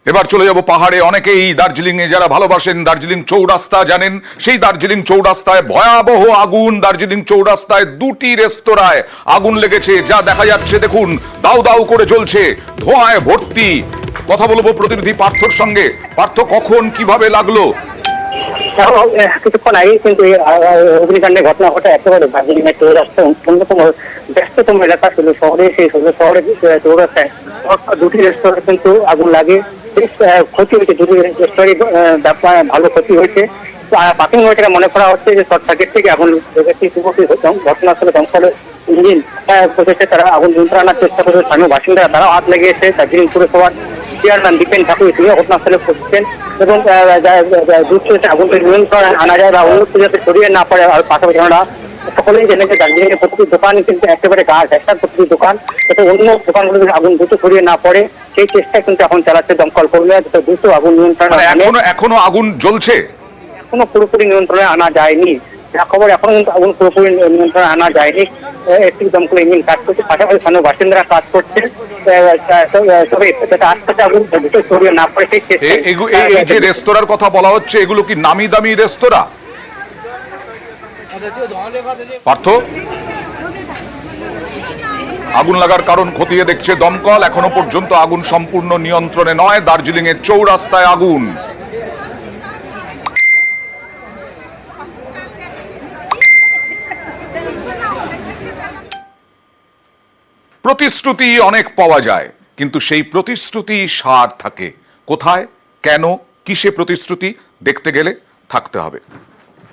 এবার চলে যাব পাহাড়ে। অনেকেই দার্জিলিং এ যারা ভালোবাসেন দার্জিলিং চৌরাস্তা জানেন, সেই দার্জিলিং চৌরাস্তায় ভয়াবহ আগুন। দার্জিলিং চৌরাস্তায় দুটি রেস্তোরাঁয় আগুন লেগেছে, যা দেখা যাচ্ছে দেখুন দাউ দাউ করে জ্বলছে, ধোঁয়ায় ভর্তি। কথা বলবো প্রতিনিধি পার্থর সঙ্গে। পার্থ, কখন কিভাবে লাগলো? কিছুক্ষণ আগে কিন্তু অগ্নিকাণ্ডের ঘটনা ঘটে একেবারে দার্জিলিং এর চৌরাস্তা অন্যতম ব্যস্ততম এলাকা ছিল শহরে। সেই শহরে চৌরাস্তায় দুটি রেস্তোরাঁ কিন্তু আগুন লাগে। বেশ ক্ষতি হয়েছে, দুটি রেস্তোরাঁরই ভালো ক্ষতি হয়েছে। প্রাথমিক এটা মনে করা হচ্ছে যে শর্ট সার্কিট থেকে আগুন লেগেছে। ঘটনাস্থলে দমকলের ইঞ্জিন প্রচেষ্টা তারা আগুন নিয়ন্ত্রণ আনার চেষ্টা করেছে। স্থানীয় বাসিন্দারা তারাও হাত লেগেছে। দার্জিলিং পুরসভার চেয়ারম্যান দীপেন ঠাকুর তিনি ঘটনাস্থলে পৌঁছেছেন এবং দ্রুত আগুনকে নিয়ন্ত্রণে আনা যায় বা অন্য যাতে ছড়িয়ে না পড়ে। আর পাশাপাশি আমরা সকলেই জেনে যে দার্জিলিং এর প্রতিটি দোকান কিন্তু একেবারে গাছ, একটা প্রতিটি দোকান, যাতে অন্য দোকানগুলোতে আগুন দ্রুত ছড়িয়ে না পড়ে সেই চেষ্টা কিন্তু এখন চালাচ্ছে দমকল কর্মীরা, যাতে দ্রুত আগুন নিয়ন্ত্রণে। এখনো আগুন জ্বলছে, এখনো পুরোপুরি নিয়ন্ত্রণে আনা যায়নি। যা খবর এখনো কিন্তু আগুন পুরোপুরি নিয়ন্ত্রণে আনা যায়নি। একটি দমকল ইঞ্জিন কাজ করছে, পাশাপাশি স্থানীয় বাসিন্দারা কাজ করছে। তবে আস্তে আস্তে আগুন ভিতরে ছড়িয়ে না পড়ে সেই চেষ্টা। এই যে রেস্তোরাঁর কথা বলা হচ্ছে, এগুলো কি নামি দামি রেস্তোরাঁ? পার্থ, আগুন লাগার কারণ খতিয়ে দেখছে দমকল। এখনো পর্যন্ত আগুন সম্পূর্ণ নিয়ন্ত্রণে নয়। দার্জিলিং এর চৌরাস্তায় আগুন। প্রতিশ্রুতি অনেক পাওয়া যায়, কিন্তু সেই প্রতিশ্রুতি সার থাকে কোথায়, কেন, কিসে প্রতিশ্রুতি? দেখতে গেলে থাকতে হবে।